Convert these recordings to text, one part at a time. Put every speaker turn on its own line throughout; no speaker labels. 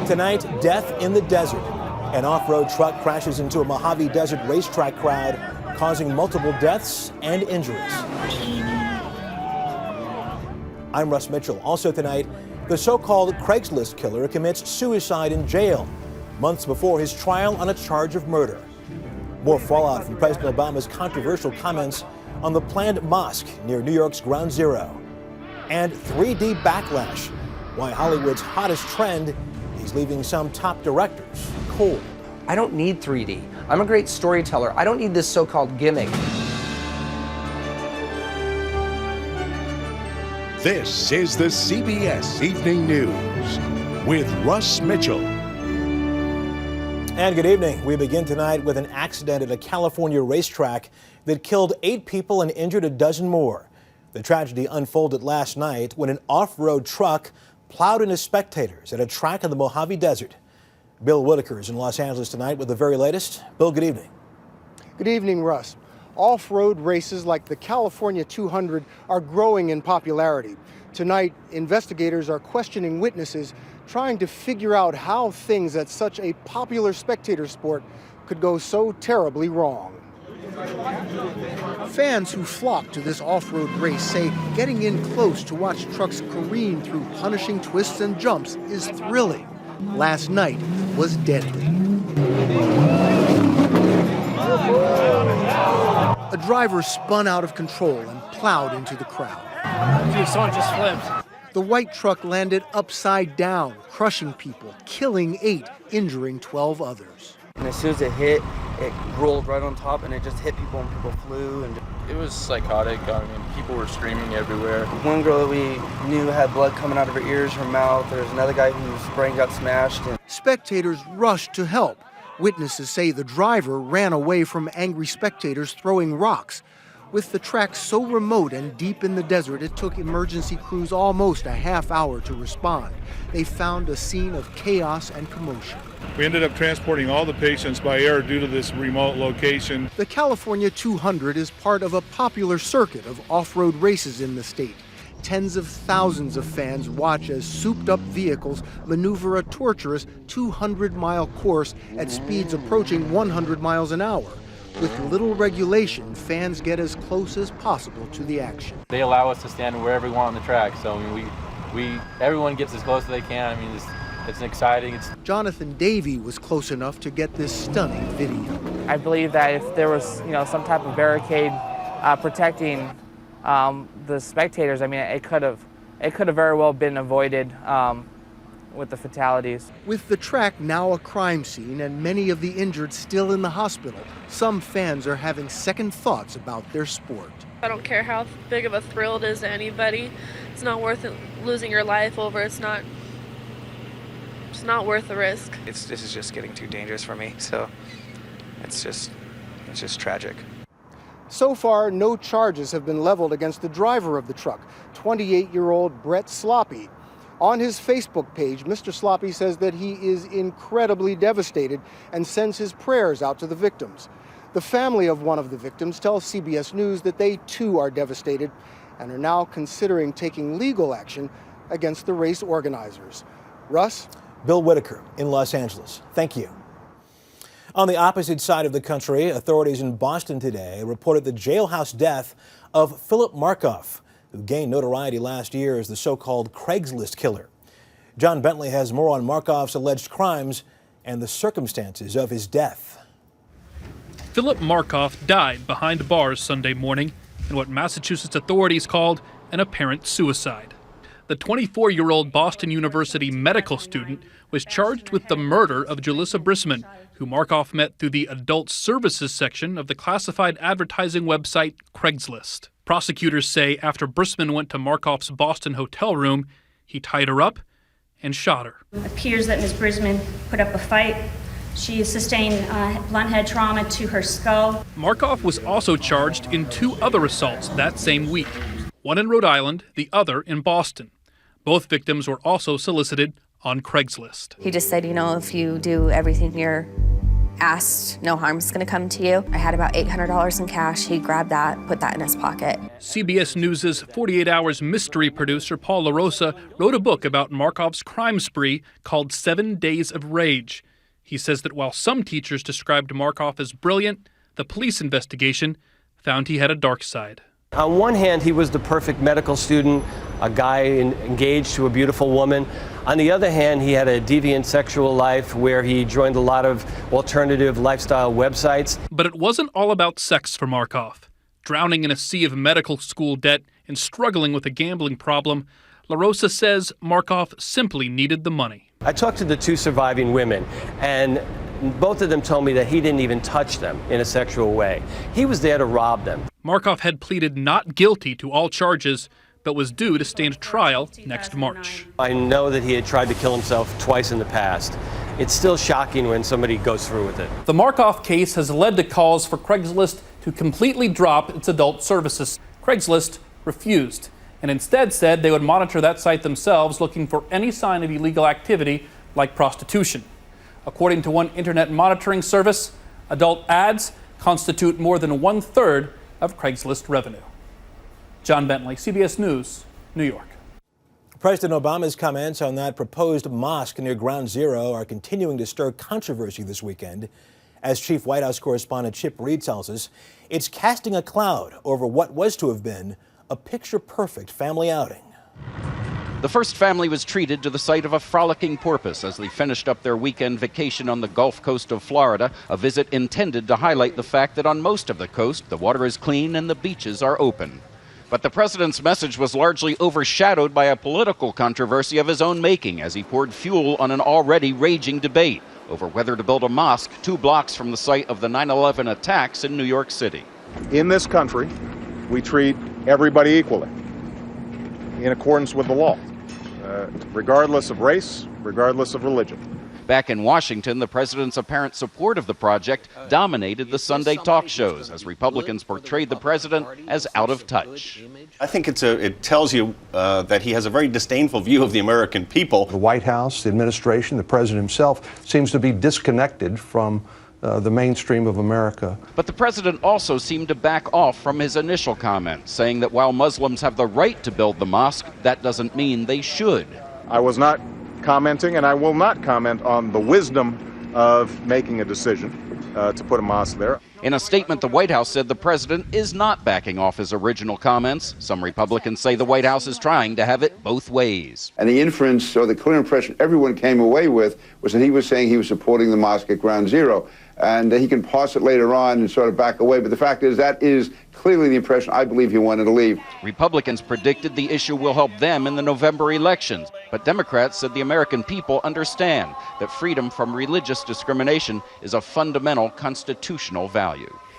Tonight, death in the desert. An off-road truck crashes into a Mojave Desert racetrack crowd, causing multiple deaths and injuries. I'm Russ Mitchell. Also tonight, the so-called Craigslist killer commits suicide in jail, months before his trial on a charge of murder. More fallout from President Obama's controversial comments on the planned mosque near New York's Ground Zero. And 3D backlash, why Hollywood's hottest trend is leaving some top directors cold.
I don't need 3D. I'm a great storyteller. I don't need this so-called gimmick.
This is the CBS Evening News with Russ Mitchell.
And good evening. We begin tonight with an accident at a California racetrack that killed 8 people and injured a dozen more. The tragedy unfolded last night when an off-road truck plowed into spectators at a track in the Mojave Desert. Bill Whitaker is in Los Angeles tonight with the very latest. Bill, good evening.
Good evening, Russ. Off-road races like the California 200 are growing in popularity. Tonight, investigators are questioning witnesses, trying to figure out how things at such a popular spectator sport could go so terribly wrong. Fans who flock to this off-road race say getting in close to watch trucks careen through punishing twists and jumps is thrilling. Last night was deadly. A driver spun out of control and plowed into the crowd.
Dude, someone just flipped.
The white truck landed upside down, crushing people, killing 8, injuring 12 others.
And as soon as it hit, it rolled right on top and it just hit people and people flew. And
it was psychotic. I mean, people were screaming everywhere.
One girl that we knew had blood coming out of her ears, her mouth. There's another guy whose brain got smashed.
Spectators rushed to help. Witnesses say the driver ran away from angry spectators throwing rocks. With the track so remote and deep in the desert, it took emergency crews almost a half hour to respond. They found a scene of chaos and commotion.
We ended up transporting all the patients by air due to this remote location.
The California 200 is part of a popular circuit of off-road races in the state. Tens of thousands of fans watch as souped-up vehicles maneuver a torturous 200-mile course at speeds approaching 100 miles an hour. With little regulation, fans get as close as possible to the action.
They allow us to stand wherever we want on the track, so I mean, everyone gets as close as they can. I mean, it's exciting.
Jonathan Davey was close enough to get this stunning video.
I believe that if there was, some type of barricade protecting the spectators, I mean, it could have very well been avoided with the fatalities.
With the track now a crime scene and many of the injured still in the hospital, some fans are having second thoughts about their sport.
I don't care how big of a thrill it is to anybody. It's not worth it, losing your life over. It's not worth the risk.
This is just getting too dangerous for me, so it's just tragic.
So far, no charges have been leveled against the driver of the truck, 28-year-old Brett Sloppy. On his Facebook page, Mr. Sloppy says that he is incredibly devastated and sends his prayers out to the victims. The family of one of the victims tells CBS News that they too are devastated and are now considering taking legal action against the race organizers. Russ?
Bill Whitaker in Los Angeles. Thank you. On the opposite side of the country, authorities in Boston today reported the jailhouse death of Philip Markoff, who gained notoriety last year as the so-called Craigslist killer. John Bentley has more on Markoff's alleged crimes and the circumstances of his death.
Philip Markoff died behind bars Sunday morning in what Massachusetts authorities called an apparent suicide. The 24-year-old Boston University medical student was charged with the murder of Julissa Brisman, who Markoff met through the adult services section of the classified advertising website Craigslist. Prosecutors say after Brisman went to Markoff's Boston hotel room, he tied her up and shot her.
It appears that Ms. Brisman put up a fight. She sustained blunt head trauma to her skull.
Markoff was also charged in 2 other assaults that same week, one in Rhode Island, the other in Boston. Both victims were also solicited on Craigslist.
He just said, if you do everything you're asked, no harm's gonna come to you. I had about $800 in cash. He grabbed that, put that in his pocket.
CBS News' 48 Hours mystery producer Paul LaRosa wrote a book about Markoff's crime spree called 7 Days of Rage. He says that while some teachers described Markoff as brilliant, the police investigation found he had a dark side.
On one hand, he was the perfect medical student, a guy engaged to a beautiful woman. On the other hand, he had a deviant sexual life where he joined a lot of alternative lifestyle websites.
But it wasn't all about sex for Markoff. Drowning in a sea of medical school debt and struggling with a gambling problem, LaRosa says Markoff simply needed the money.
I talked to the two surviving women, and both of them told me that he didn't even touch them in a sexual way. He was there to rob them.
Markoff had pleaded not guilty to all charges, but was due to stand trial next March.
I know that he had tried to kill himself twice in the past. It's still shocking when somebody goes through with it.
The Markoff case has led to calls for Craigslist to completely drop its adult services. Craigslist refused and instead said they would monitor that site themselves, looking for any sign of illegal activity like prostitution. According to one internet monitoring service, adult ads constitute more than 1/3 of Craigslist revenue. John Bentley, CBS News, New York.
President Obama's comments on that proposed mosque near Ground Zero are continuing to stir controversy this weekend. As Chief White House correspondent Chip Reed tells us, it's casting a cloud over what was to have been a picture-perfect family outing.
The first family was treated to the sight of a frolicking porpoise as they finished up their weekend vacation on the Gulf Coast of Florida, a visit intended to highlight the fact that on most of the coast, the water is clean and the beaches are open. But the president's message was largely overshadowed by a political controversy of his own making as he poured fuel on an already raging debate over whether to build a mosque 2 blocks from the site of the 9/11 attacks in New York City.
In this country, we treat everybody equally in accordance with the law, regardless of race, regardless of religion.
Back in Washington, the president's apparent support of the project dominated the Sunday talk shows as Republicans portrayed the president as out of touch.
I think it tells you that he has a very disdainful view of the American people.
The White House, the administration, the president himself seems to be disconnected from the mainstream of America.
But the president also seemed to back off from his initial comments, saying that while Muslims have the right to build the mosque, that doesn't mean they should.
I was not commenting, and I will not comment on the wisdom of making a decision to put a mosque there.
In a statement, the White House said the president is not backing off his original comments. Some Republicans say the White House is trying to have it both ways.
And the inference, or the clear impression everyone came away with, was that he was saying he was supporting the mosque at Ground Zero. And he can parse it later on and sort of back away. But the fact is, that is clearly the impression I believe he wanted to leave.
Republicans predicted the issue will help them in the November elections. But Democrats said the American people understand that freedom from religious discrimination is a fundamental constitutional value.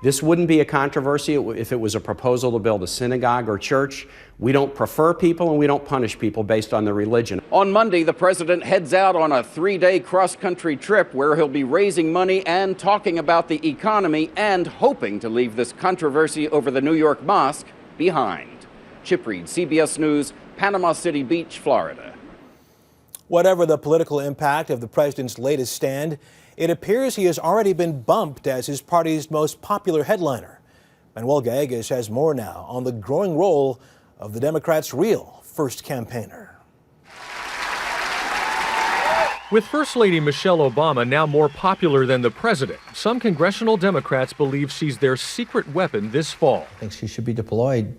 This wouldn't be a controversy if it was a proposal to build a synagogue or church. We don't prefer people and we don't punish people based on their religion.
On Monday, the president heads out on a 3-day cross-country trip where he'll be raising money and talking about the economy and hoping to leave this controversy over the New York mosque behind. Chip Reed, CBS News, Panama City Beach, Florida.
Whatever the political impact of the president's latest stand, it appears he has already been bumped as his party's most popular headliner. Manuel Gallegos has more now on the growing role of the Democrats' real first campaigner.
With First Lady Michelle Obama now more popular than the president, some congressional Democrats believe she's their secret weapon this fall.
I think she should be deployed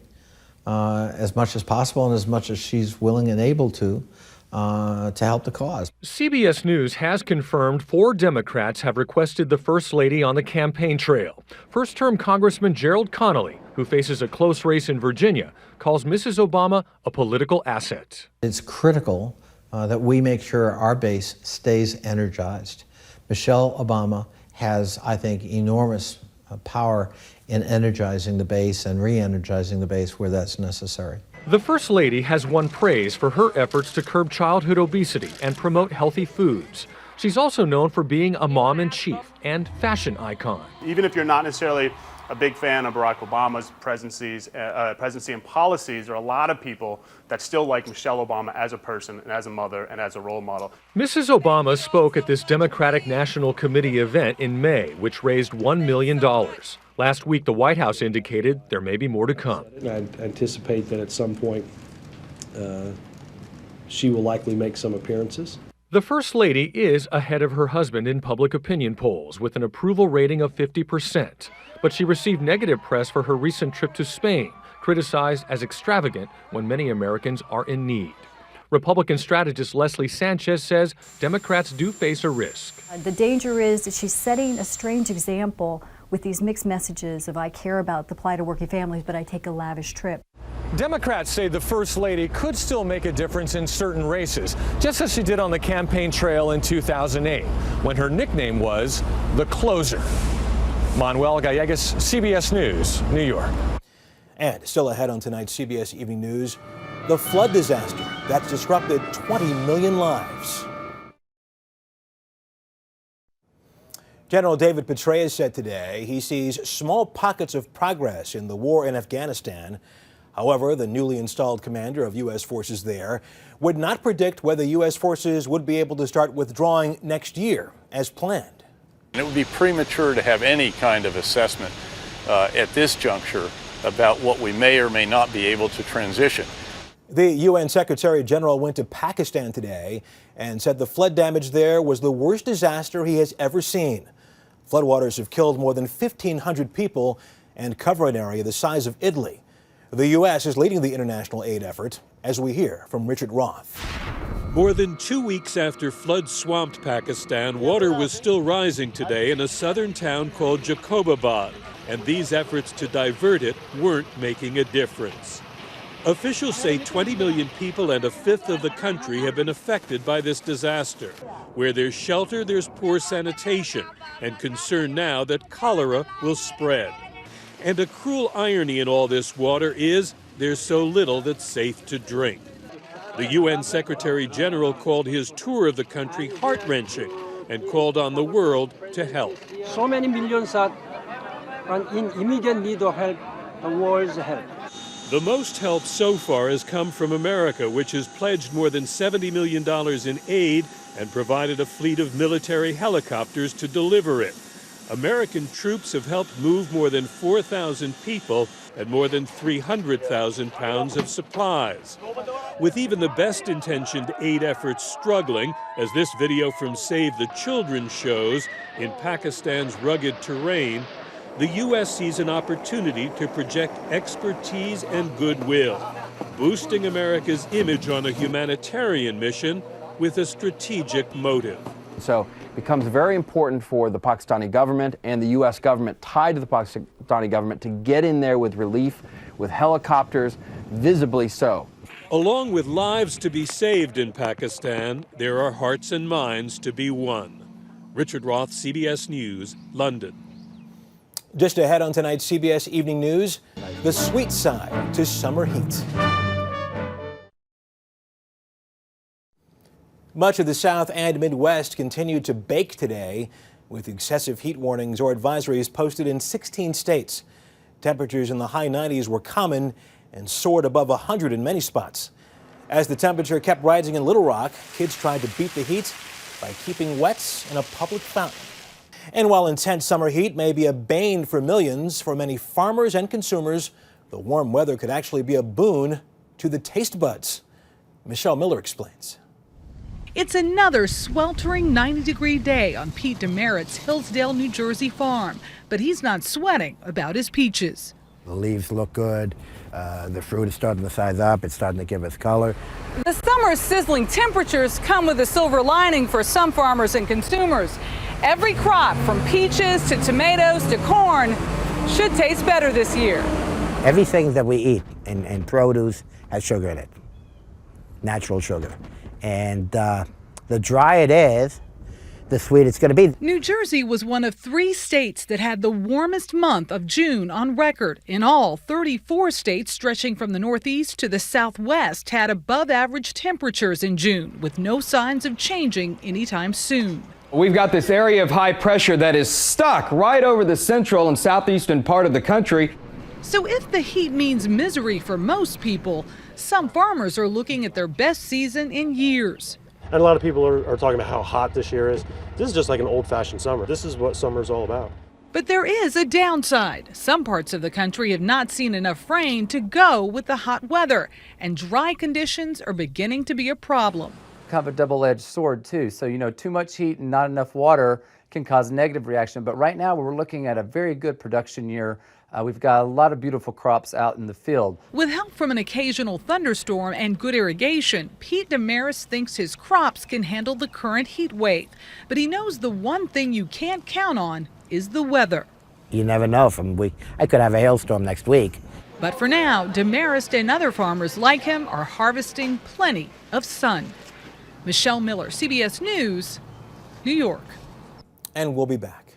as much as possible and as much as she's willing and able to help the cause.
CBS News has confirmed 4 Democrats have requested the First Lady on the campaign trail. First-term Congressman Gerald Connolly, who faces a close race in Virginia, calls Mrs. Obama a political asset.
It's critical that we make sure our base stays energized. Michelle Obama has, I think, enormous power in energizing the base and re-energizing the base where that's necessary.
The First Lady has won praise for her efforts to curb childhood obesity and promote healthy foods. She's also known for being a mom-in-chief and fashion icon.
Even if you're not necessarily
a big fan of Barack Obama's presidency and policies, there are a lot of people that still like Michelle Obama as a person and as a mother and as a role model.
Mrs. Obama spoke at this Democratic National Committee event in May, which raised $1 million. Last week, the White House indicated there may be more to come.
I anticipate that at some point she will likely make some appearances.
The First Lady is ahead of her husband in public opinion polls with an approval rating of 50%. But she received negative press for her recent trip to Spain, criticized as extravagant when many Americans are in need. Republican strategist Leslie Sanchez says Democrats do face a risk.
The danger is that she's setting a strange example with these mixed messages of I care about the plight of working families, but I take a lavish trip.
Democrats say the First Lady could still make a difference in certain races, just as she did on the campaign trail in 2008, when her nickname was the Closer. Manuel Gallegos, CBS News, New York.
And still ahead on tonight's CBS Evening News, the flood disaster that's disrupted 20 million lives. General David Petraeus said today he sees small pockets of progress in the war in Afghanistan. However, the newly installed commander of U.S. forces there would not predict whether U.S. forces would be able to start withdrawing next year as planned.
It would be premature to have any kind of assessment at this juncture about what we may or may not be able to transition.
The UN Secretary General went to Pakistan today and said the flood damage there was the worst disaster he has ever seen. Floodwaters have killed more than 1,500 people and cover an area the size of Italy. The U.S. is leading the international aid effort, as we hear from Richard Roth.
More than 2 weeks after floods swamped Pakistan, water was still rising today in a southern town called Jacobabad, and these efforts to divert it weren't making a difference. Officials say 20 million people and a fifth of the country have been affected by this disaster. Where there's shelter, there's poor sanitation, and concern now that cholera will spread. And a cruel irony in all this water is there's so little that's safe to drink. The UN Secretary General called his tour of the country heart-wrenching and called on the world to help.
So many millions are in immediate need of help. The world's help.
The most help so far has come from America, which has pledged more than $70 million in aid and provided a fleet of military helicopters to deliver it. American troops have helped move more than 4,000 people and more than 300,000 pounds of supplies. With even the best-intentioned aid efforts struggling, as this video from Save the Children shows, in Pakistan's rugged terrain, the U.S. sees an opportunity to project expertise and goodwill, boosting America's image on a humanitarian mission with a strategic motive.
So it becomes very important for the Pakistani government and the U.S. government tied to the Pakistani government to get in there with relief, with helicopters, visibly so.
Along with lives to be saved in Pakistan, there are hearts and minds to be won. Richard Roth, CBS News, London.
Just ahead on tonight's CBS Evening News, the sweet side to summer heat. Much of the South and Midwest continued to bake today, with excessive heat warnings or advisories posted in 16 states. Temperatures in the high 90s were common and soared above 100 in many spots. As the temperature kept rising in Little Rock, kids tried to beat the heat by keeping wets in a public fountain. And while intense summer heat may be a bane for millions, for many farmers and consumers, the warm weather could actually be a boon to the taste buds. Michelle Miller explains.
It's another sweltering 90-degree day on Pete Demerit's Hillsdale, New Jersey farm, but he's not sweating about his peaches.
The leaves look good. The fruit is starting to size up. It's starting to give us color.
The summer's sizzling temperatures come with a silver lining for some farmers and consumers. Every crop, from peaches to tomatoes to corn, should taste better this year.
Everything that we eat in produce has sugar in it, natural sugar. And the drier it is, the sweeter it's going to be.
New Jersey was one of 3 states that had the warmest month of June on record. In all, 34 states stretching from the Northeast to the Southwest had above average temperatures in June, with no signs of changing anytime soon.
We've got this area of high pressure that is stuck right over the central and southeastern part of the country.
So if the heat means misery for most people, some farmers are looking at their best season in years.
And a lot of people are talking about how hot this year is. This is just like an old-fashioned summer. This is what summer's all about.
But there is a downside. Some parts of the country have not seen enough rain to go with the hot weather, and dry conditions are beginning to be a problem.
Kind of a double-edged sword too. So, too much heat and not enough water can cause a negative reaction. But right now we're looking at a very good production year. We've got a lot of beautiful crops out in the field.
With help from an occasional thunderstorm and good irrigation, Pete Damaris thinks his crops can handle the current heat wave. But he knows the one thing you can't count on is the weather.
You never know. I could have a hailstorm next week.
But for now, Damaris and other farmers like him are harvesting plenty of sun. Michelle Miller, CBS News, New York.
And we'll be back.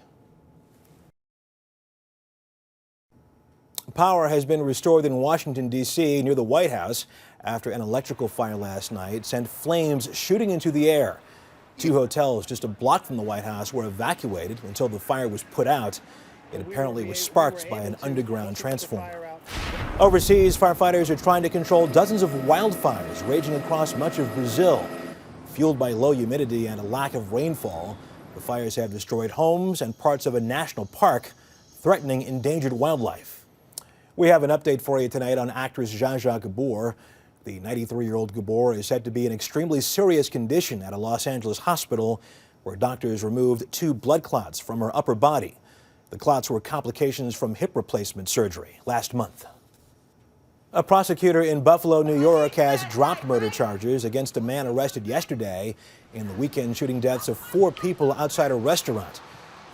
Power has been restored in Washington, D.C. near the White House after an electrical fire last night sent flames shooting into the air. 2 hotels just a block from the White House were evacuated until the fire was put out. It apparently was sparked by an underground transformer. Overseas, firefighters are trying to control dozens of wildfires raging across much of Brazil. Fueled by low humidity and a lack of rainfall, the fires have destroyed homes and parts of a national park, threatening endangered wildlife. We have an update for you tonight on actress Zsa Gabor. The 93-year-old Gabor is said to be in extremely serious condition at a Los Angeles hospital where doctors removed 2 blood clots from her upper body. The clots were complications from hip replacement surgery last month. A prosecutor in Buffalo, New York has dropped murder charges against a man arrested yesterday in the weekend shooting deaths of 4 people outside a restaurant.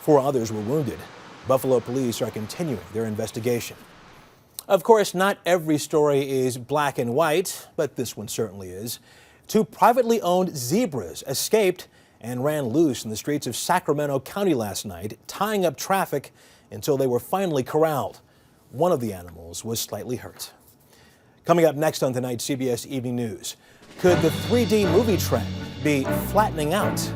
4 others were wounded. Buffalo police are continuing their investigation. Of course, not every story is black and white, but this one certainly is. 2 privately owned zebras escaped and ran loose in the streets of Sacramento County last night, tying up traffic until they were finally corralled. One of the animals was slightly hurt. Coming up next on tonight's CBS Evening News, could the 3D movie trend be flattening out?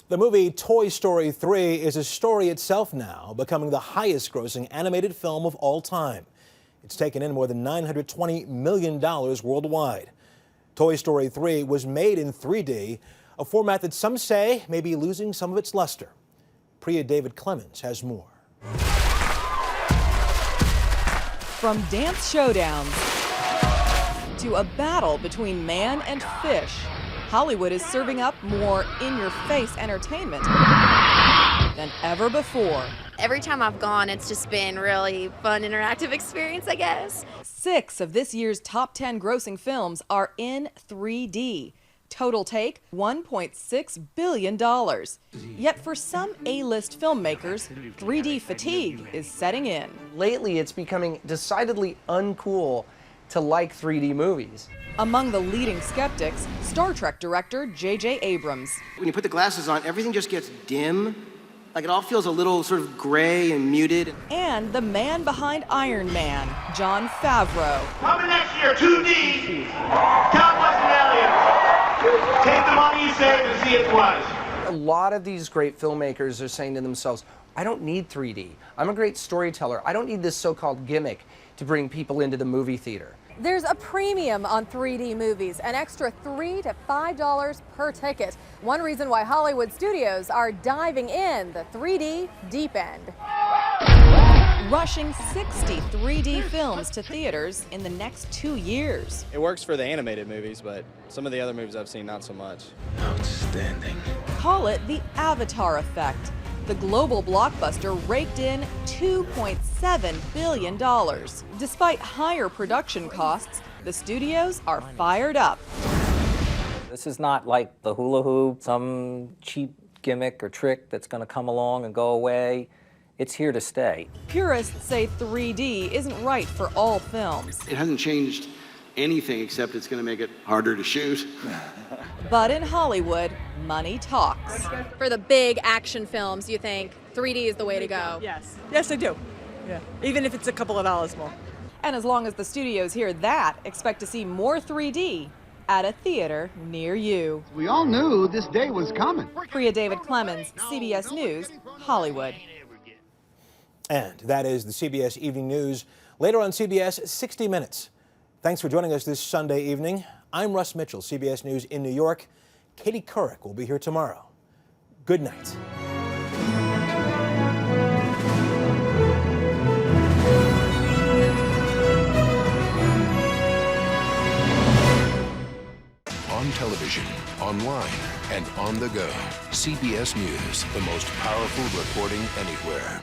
The movie Toy Story 3 is a story itself now, becoming the highest-grossing animated film of all time. It's taken in more than $920 million worldwide. Toy Story 3 was made in 3D, a format that some say may be losing some of its luster. Priya David Clemens has more.
From dance showdowns to a battle between man and fish, Hollywood is serving up more in-your-face entertainment than ever before.
Every time I've gone, it's just been really fun, interactive experience, I guess.
6 of this year's top 10 grossing films are in 3D. Total take, $1.6 billion. Yet for some A-list filmmakers, 3D fatigue is setting in.
Lately, it's becoming decidedly uncool to like 3D movies.
Among the leading skeptics, Star Trek director J.J. Abrams.
When you put the glasses on, everything just gets dim. Like it all feels a little sort of gray and muted.
And the man behind Iron Man, Jon Favreau.
Coming next year, 2D, Cowboys and aliens. Take the money you saved and see it twice.
A lot of these great filmmakers are saying to themselves, I don't need 3D. I'm a great storyteller. I don't need this so-called gimmick to bring people into the movie theater.
There's a premium on 3D movies, an extra $3 to $5 per ticket. One reason why Hollywood studios are diving in the 3D deep end.
Rushing 60 3D films to theaters in the next 2 years.
It works for the animated movies, but some of the other movies I've seen, not so much.
Outstanding.
Call it the Avatar effect. The global blockbuster raked in $2.7 billion. Despite higher production costs, the studios are fired up.
This is not like the hula hoop, some cheap gimmick or trick that's going to come along and go away. It's here to stay.
Purists say 3D isn't right for all films.
It hasn't changed anything except it's going to make it harder to shoot.
But in Hollywood, money talks.
For the big action films, you think 3D is the way to go?
Yes. Yes, I do. Yeah. Even if it's a couple of dollars more. And as long as the studios hear that, expect to see more 3D at a theater near you.
We all knew this day was coming.
Priya David Clemens, CBS News, Hollywood.
And that is the CBS Evening News. Later on CBS 60 Minutes. Thanks for joining us this Sunday evening. I'm Russ Mitchell, CBS News in New York. Katie Couric will be here tomorrow. Good night.
On television, online, and on the go. CBS News, the most powerful reporting anywhere.